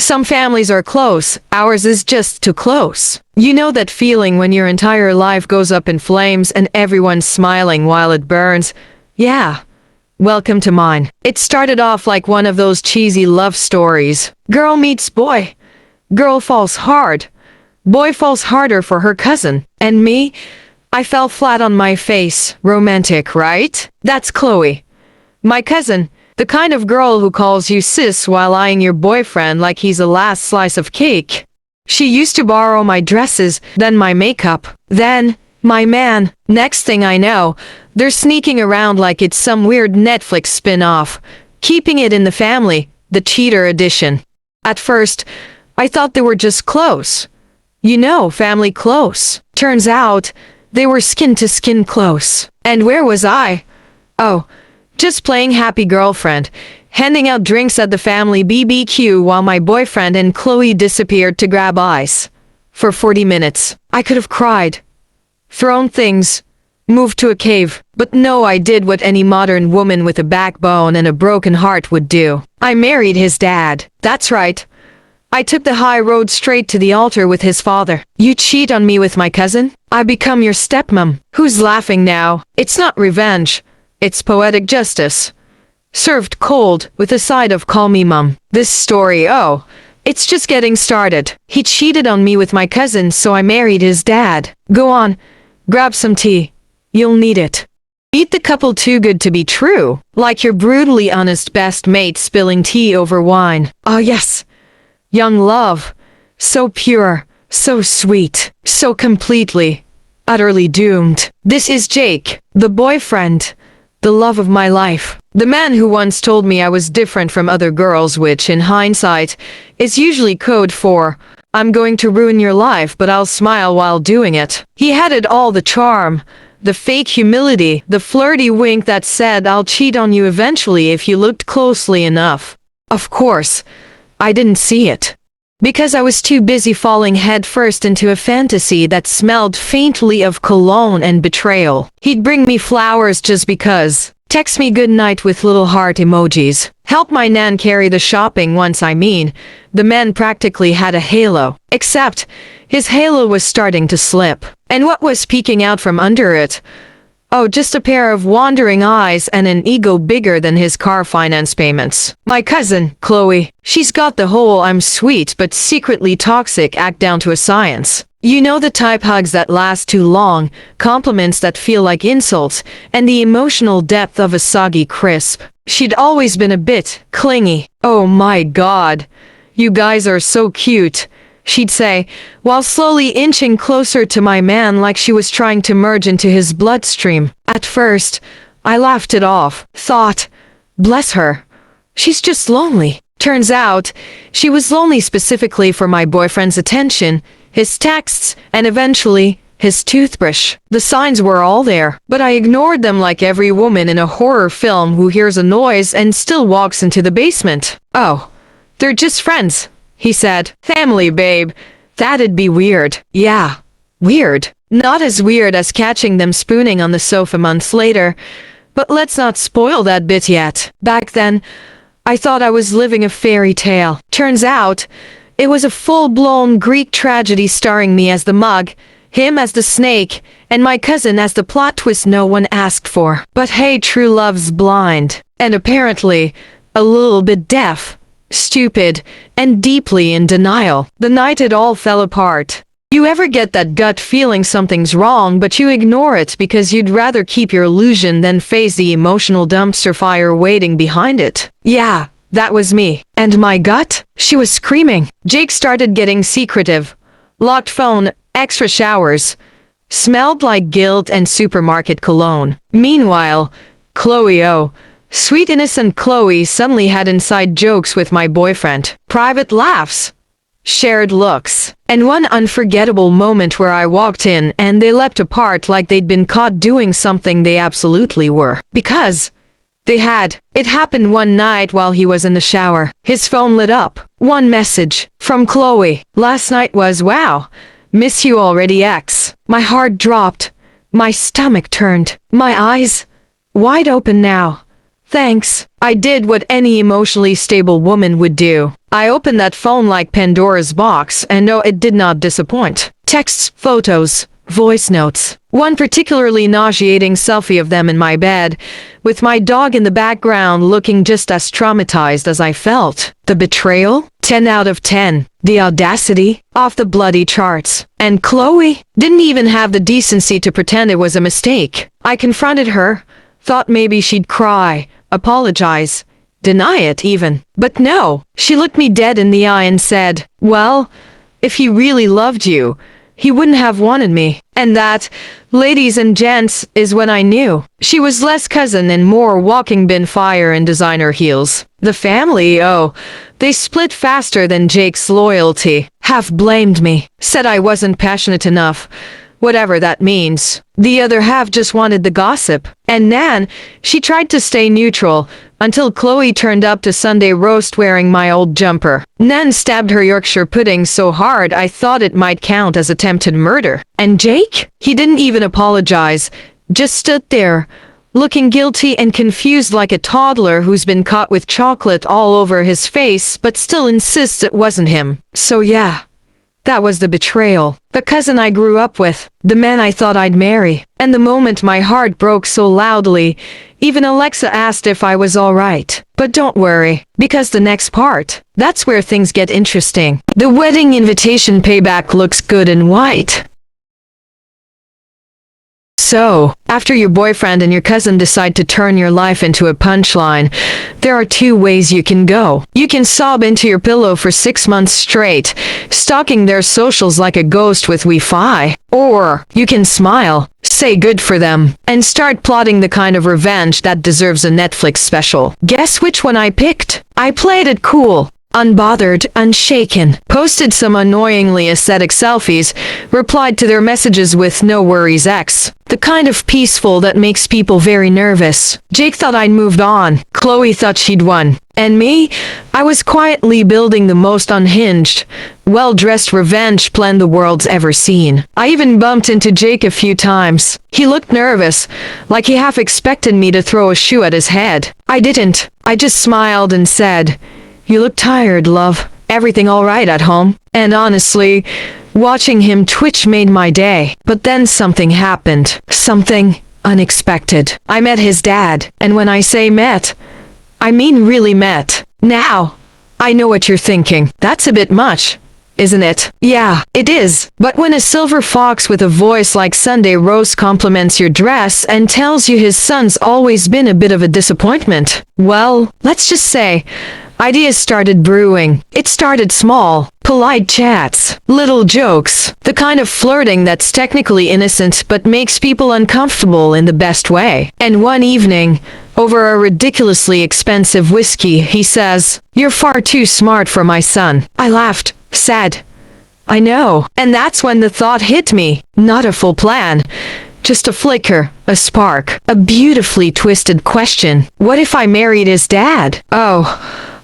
Some families are close, ours is just too close. You know that feeling when your entire life goes up in flames and everyone's smiling while it burns? Yeah. Welcome to mine. It started off like one of those cheesy love stories. Girl meets boy. Girl falls hard. Boy falls harder for her cousin. And me? I fell flat on my face. Romantic, right? That's Chloe. My cousin. The kind of girl who calls you sis while eyeing your boyfriend like he's the last slice of cake. She used to borrow my dresses, then my makeup, then my man. Next thing I know, they're sneaking around like it's some weird Netflix spin-off, keeping it in the family, the cheater edition. At first, I thought they were just close. You know, family close. Turns out, they were skin-to-skin close. And where was I? Oh, just playing happy girlfriend, handing out drinks at the family BBQ while my boyfriend and Chloe disappeared to grab ice. For 40 minutes, I could have cried, thrown things, moved to a cave, but no, I did what any modern woman with a backbone and a broken heart would do. I married his dad. That's right. I took the high road straight to the altar with his father. You cheat on me with my cousin? I become your stepmom. Who's laughing now? It's not revenge. It's poetic justice. Served cold, with a side of call me mum. This story, oh, it's just getting started. He cheated on me with my cousin, so I married his dad. Go on, grab some tea. You'll need it. Eat the couple too good to be true. Like your brutally honest best mate spilling tea over wine. Ah yes. Young love. So pure, so sweet, so completely, utterly doomed. This is Jake, the boyfriend. The love of my life. The man who once told me I was different from other girls, which, in hindsight, is usually code for, I'm going to ruin your life but I'll smile while doing it. He had it all, the charm, the fake humility, the flirty wink that said I'll cheat on you eventually if you looked closely enough. Of course, I didn't see it. Because I was too busy falling headfirst into a fantasy that smelled faintly of cologne and betrayal. He'd bring me flowers just because. Text me good night with little heart emojis. Help my nan carry the shopping once, the man practically had a halo. Except, his halo was starting to slip. And what was peeking out from under it? Oh, just a pair of wandering eyes and an ego bigger than his car finance payments. My cousin, Chloe, she's got the whole I'm sweet but secretly toxic act down to a science. You know the type, hugs that last too long, compliments that feel like insults, and the emotional depth of a soggy crisp. She'd always been a bit clingy. Oh my god. You guys are so cute, she'd say, while slowly inching closer to my man like she was trying to merge into his bloodstream. At first, I laughed it off, thought, bless her, she's just lonely. Turns out, she was lonely specifically for my boyfriend's attention, his texts, and eventually, his toothbrush. The signs were all there, but I ignored them like every woman in a horror film who hears a noise and still walks into the basement. Oh, they're just friends, he said. Family, babe. That'd be weird. Yeah, weird. Not as weird as catching them spooning on the sofa months later, but let's not spoil that bit yet. Back then, I thought I was living a fairy tale. Turns out, it was a full-blown Greek tragedy starring me as the mug, him as the snake, and my cousin as the plot twist no one asked for. But hey, true love's blind. And apparently, a little bit deaf. Stupid, and deeply in denial. The night it all fell apart. You ever get that gut feeling something's wrong but you ignore it because you'd rather keep your illusion than face the emotional dumpster fire waiting behind it? Yeah, that was me. And my gut? She was screaming. Jake started getting secretive. Locked phone, extra showers. Smelled like guilt and supermarket cologne. Meanwhile, Chloe, oh, sweet innocent Chloe suddenly had inside jokes with my boyfriend. Private laughs. Shared looks. And one unforgettable moment where I walked in and they leapt apart like they'd been caught doing something they absolutely were. Because they had. It happened one night while he was in the shower. His phone lit up. One message. From Chloe. Last night was, wow, miss you already X. My heart dropped. My stomach turned. My eyes wide open now. Thanks. I did what any emotionally stable woman would do. I opened that phone like Pandora's box, and no, it did not disappoint. Texts, photos, voice notes. One particularly nauseating selfie of them in my bed, with my dog in the background looking just as traumatized as I felt. The betrayal? 10 out of 10. The audacity? Off the bloody charts. And Chloe didn't even have the decency to pretend it was a mistake. I confronted her, thought maybe she'd cry, apologize, deny it even. But no, she looked me dead in the eye and said, well, if he really loved you, he wouldn't have wanted me. And that, ladies and gents, is when I knew. She was less cousin and more walking bin fire in designer heels. The family, oh, they split faster than Jake's loyalty. Half blamed me, said I wasn't passionate enough. Whatever that means. The other half just wanted the gossip. And Nan, she tried to stay neutral, until Chloe turned up to Sunday roast wearing my old jumper. Nan stabbed her Yorkshire pudding so hard I thought it might count as attempted murder. And Jake? He didn't even apologize, just stood there, looking guilty and confused like a toddler who's been caught with chocolate all over his face but still insists it wasn't him. So yeah. That was the betrayal. The cousin I grew up with. The man I thought I'd marry. And the moment my heart broke so loudly, even Alexa asked if I was alright. But don't worry, because the next part, that's where things get interesting. The wedding invitation payback looks good and white. So, after your boyfriend and your cousin decide to turn your life into a punchline, there are two ways you can go. You can sob into your pillow for 6 months straight, stalking their socials like a ghost with Wi-Fi. Or, you can smile, say good for them, and start plotting the kind of revenge that deserves a Netflix special. Guess which one I picked? I played it cool. Unbothered, unshaken, posted some annoyingly aesthetic selfies, replied to their messages with no worries X. The kind of peaceful that makes people very nervous. Jake thought I'd moved on. Chloe thought she'd won. And me? I was quietly building the most unhinged, well-dressed revenge plan the world's ever seen. I even bumped into Jake a few times. He looked nervous, like he half expected me to throw a shoe at his head. I didn't. I just smiled and said, "You look tired, love. Everything all right at home?" And honestly, watching him twitch made my day. But then something happened. Something unexpected. I met his dad. And when I say met, I mean really met. Now, I know what you're thinking. That's a bit much, isn't it? Yeah, it is. But when a silver fox with a voice like Sunday roast compliments your dress and tells you his son's always been a bit of a disappointment, well, let's just say, ideas started brewing. It started small. Polite chats. Little jokes. The kind of flirting that's technically innocent but makes people uncomfortable in the best way. And one evening, over a ridiculously expensive whiskey, he says, "You're far too smart for my son." I laughed. Sad. I know. And that's when the thought hit me. Not a full plan. Just a flicker, a spark, a beautifully twisted question. What if I married his dad? Oh,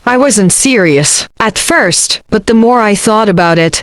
I wasn't serious at first, but the more I thought about it,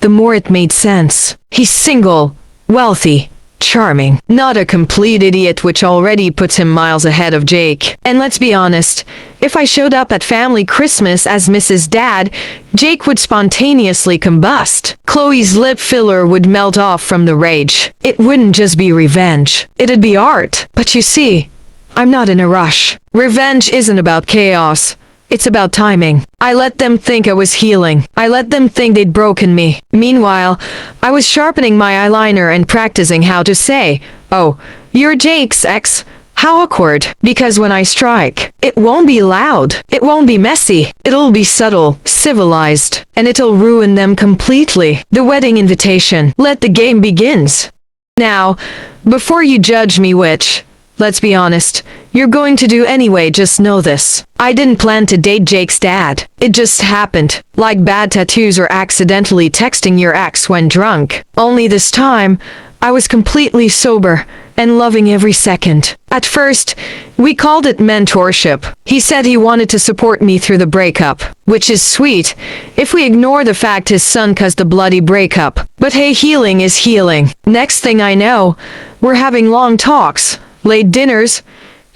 the more it made sense. He's single, wealthy, charming, not a complete idiot, which already puts him miles ahead of Jake. And let's be honest, if I showed up at family Christmas as Mrs. Dad, Jake would spontaneously combust. Chloe's lip filler would melt off from the rage. It wouldn't just be revenge, it'd be art. But you see, I'm not in a rush. Revenge isn't about chaos. It's about timing. I let them think I was healing. I let them think they'd broken me. Meanwhile, I was sharpening my eyeliner and practicing how to say, "Oh, you're Jake's ex." How awkward. Because when I strike, it won't be loud. It won't be messy. It'll be subtle, civilized, and it'll ruin them completely. The wedding invitation. Let the game begins. Now, before you judge me, which, let's be honest, you're going to do anyway, just know this. I didn't plan to date Jake's dad. It just happened. Like bad tattoos or accidentally texting your ex when drunk. Only this time, I was completely sober and loving every second. At first, we called it mentorship. He said he wanted to support me through the breakup, which is sweet, if we ignore the fact his son caused the bloody breakup. But hey, healing is healing. Next thing I know, we're having long talks, late dinners,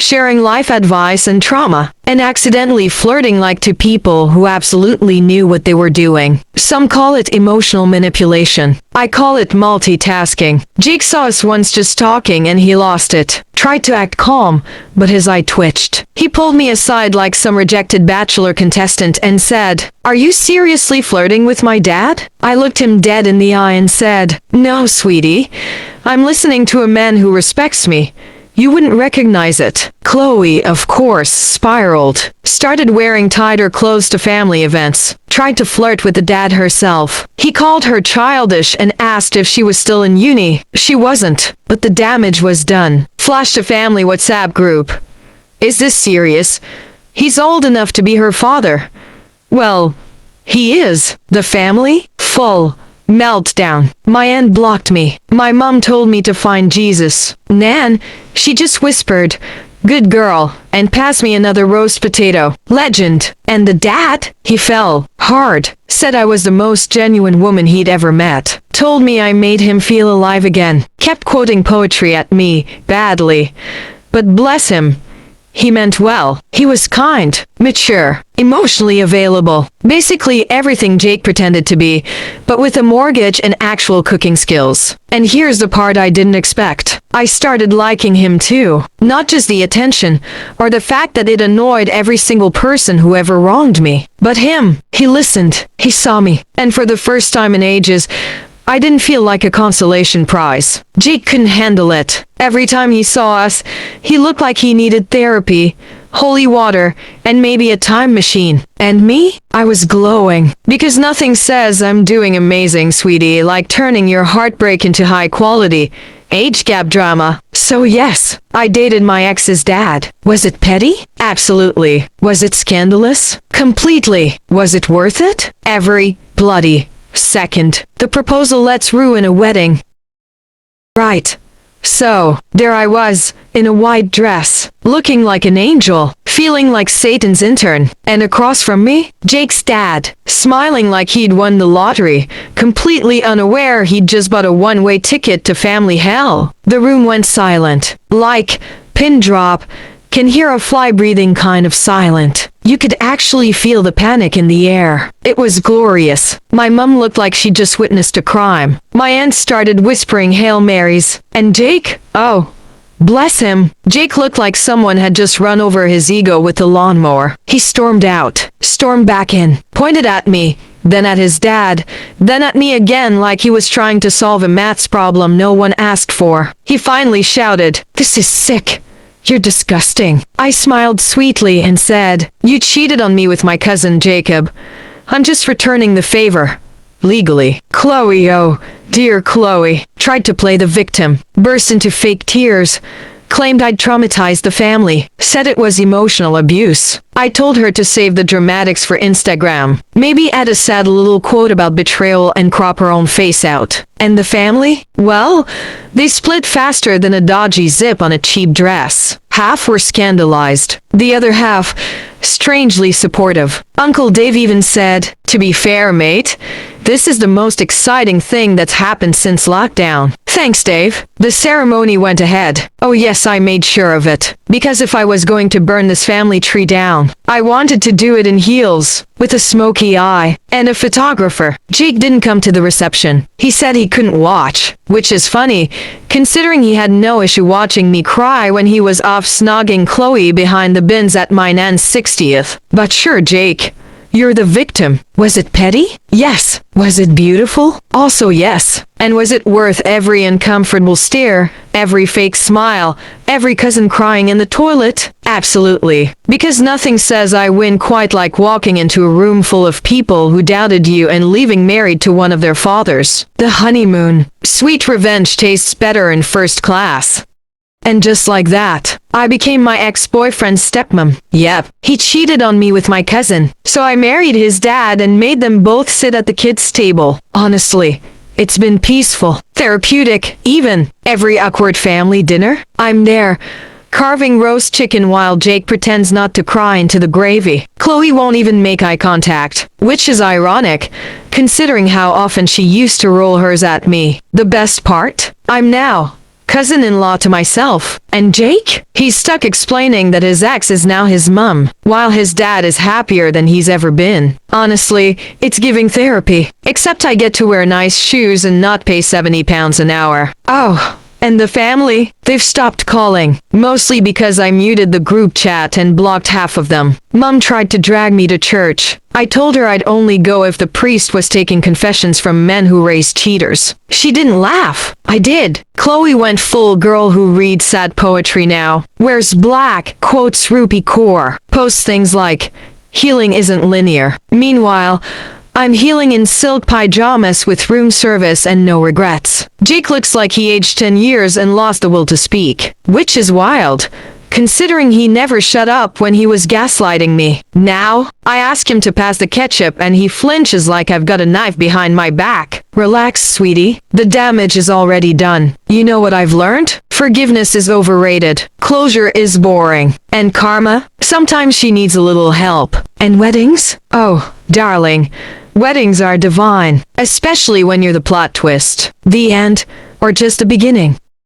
sharing life advice and trauma, and accidentally flirting like two people who absolutely knew what they were doing. Some call it emotional manipulation. I call it multitasking. Jake saw us once just talking and he lost it. Tried to act calm, but his eye twitched. He pulled me aside like some rejected bachelor contestant and said, "Are you seriously flirting with my dad?" I looked him dead in the eye and said, "No, sweetie. I'm listening to a man who respects me. You wouldn't recognize it." Chloe, of course, spiraled. Started wearing tighter clothes to family events. Tried to flirt with the dad herself. He called her childish and asked if she was still in uni. She wasn't, but the damage was done. Flashed a family WhatsApp group. "Is this serious? He's old enough to be her father." Well, he is. The family? Full. Meltdown. My aunt blocked me. My mom told me to find Jesus. Nan, she just whispered, "Good girl," and passed me another roast potato. Legend. And the dad? He fell hard. Said I was the most genuine woman he'd ever met. Told me I made him feel alive again. Kept quoting poetry at me, badly. But bless him. He meant well. He was kind, mature, emotionally available. Basically everything Jake pretended to be, but with a mortgage and actual cooking skills. And here's the part I didn't expect. I started liking him too. Not just the attention, or the fact that it annoyed every single person who ever wronged me. But him. He listened. He saw me. And for the first time in ages, I didn't feel like a consolation prize. Jake couldn't handle it. Every time he saw us, he looked like he needed therapy, holy water, and maybe a time machine. And me? I was glowing. Because nothing says I'm doing amazing, sweetie, like turning your heartbreak into high quality age gap drama. So yes, I dated my ex's dad. Was it petty? Absolutely. Was it scandalous? Completely. Was it worth it? Every bloody second. The proposal lets ruin a wedding. Right. So, there I was, in a white dress, looking like an angel, feeling like Satan's intern, and across from me, Jake's dad, smiling like he'd won the lottery, completely unaware he'd just bought a one-way ticket to family hell. The room went silent, like, pin drop, can hear a fly breathing kind of silent. You could actually feel the panic in the air. It was glorious. My mum looked like she'd just witnessed a crime. My aunt started whispering Hail Marys. And Jake? Oh, bless him. Jake looked like someone had just run over his ego with the lawnmower. He stormed out, stormed back in, pointed at me, then at his dad, then at me again like he was trying to solve a maths problem no one asked for. He finally shouted, "This is sick. You're disgusting." I smiled sweetly and said, "You cheated on me with my cousin Jacob. I'm just returning the favor. Legally." Chloe, oh, dear Chloe, tried to play the victim, burst into fake tears, claimed I'd traumatized the family, said it was emotional abuse. I told her to save the dramatics for Instagram. Maybe add a sad little quote about betrayal and crop her own face out. And the family? Well, they split faster than a dodgy zip on a cheap dress. Half were scandalized. The other half, strangely supportive. Uncle Dave even said, "To be fair, mate, this is the most exciting thing that's happened since lockdown." Thanks, Dave. The ceremony went ahead. Oh yes, I made sure of it. Because if I was going to burn this family tree down, I wanted to do it in heels, with a smoky eye, and a photographer. Jake didn't come to the reception. He said he couldn't watch, which is funny, considering he had no issue watching me cry when he was off snogging Chloe behind the bins at my nan's 60th. But sure, Jake, you're the victim. Was it petty? Yes. Was it beautiful? Also yes. And was it worth every uncomfortable stare, every fake smile, every cousin crying in the toilet? Absolutely. Because nothing says I win quite like walking into a room full of people who doubted you and leaving married to one of their fathers. The honeymoon. Sweet revenge tastes better in first class. And just like that, I became my ex-boyfriend's stepmom. Yep, he cheated on me with my cousin. So I married his dad and made them both sit at the kids' table. Honestly, it's been peaceful, therapeutic, even. Every awkward family dinner, I'm there, carving roast chicken while Jake pretends not to cry into the gravy. Chloe won't even make eye contact, which is ironic, considering how often she used to roll hers at me. The best part? I'm now cousin-in-law to myself. And Jake? He's stuck explaining that his ex is now his mum, while his dad is happier than he's ever been. Honestly, it's giving therapy. Except I get to wear nice shoes and not pay £70 an hour. Oh. And the family? They've stopped calling. Mostly because I muted the group chat and blocked half of them. Mum tried to drag me to church. I told her I'd only go if the priest was taking confessions from men who raised cheaters. She didn't laugh. I did. Chloe went full girl who reads sad poetry now. Wears black, quotes Rupi Kaur. Posts things like, healing isn't linear. Meanwhile, I'm healing in silk pajamas with room service and no regrets. Jake looks like he aged 10 years and lost the will to speak. Which is wild, considering he never shut up when he was gaslighting me. Now, I ask him to pass the ketchup and he flinches like I've got a knife behind my back. Relax, sweetie. The damage is already done. You know what I've learned? Forgiveness is overrated. Closure is boring. And karma? Sometimes she needs a little help. And weddings? Oh, darling. Weddings are divine, especially when you're the plot twist. The end, or just the beginning.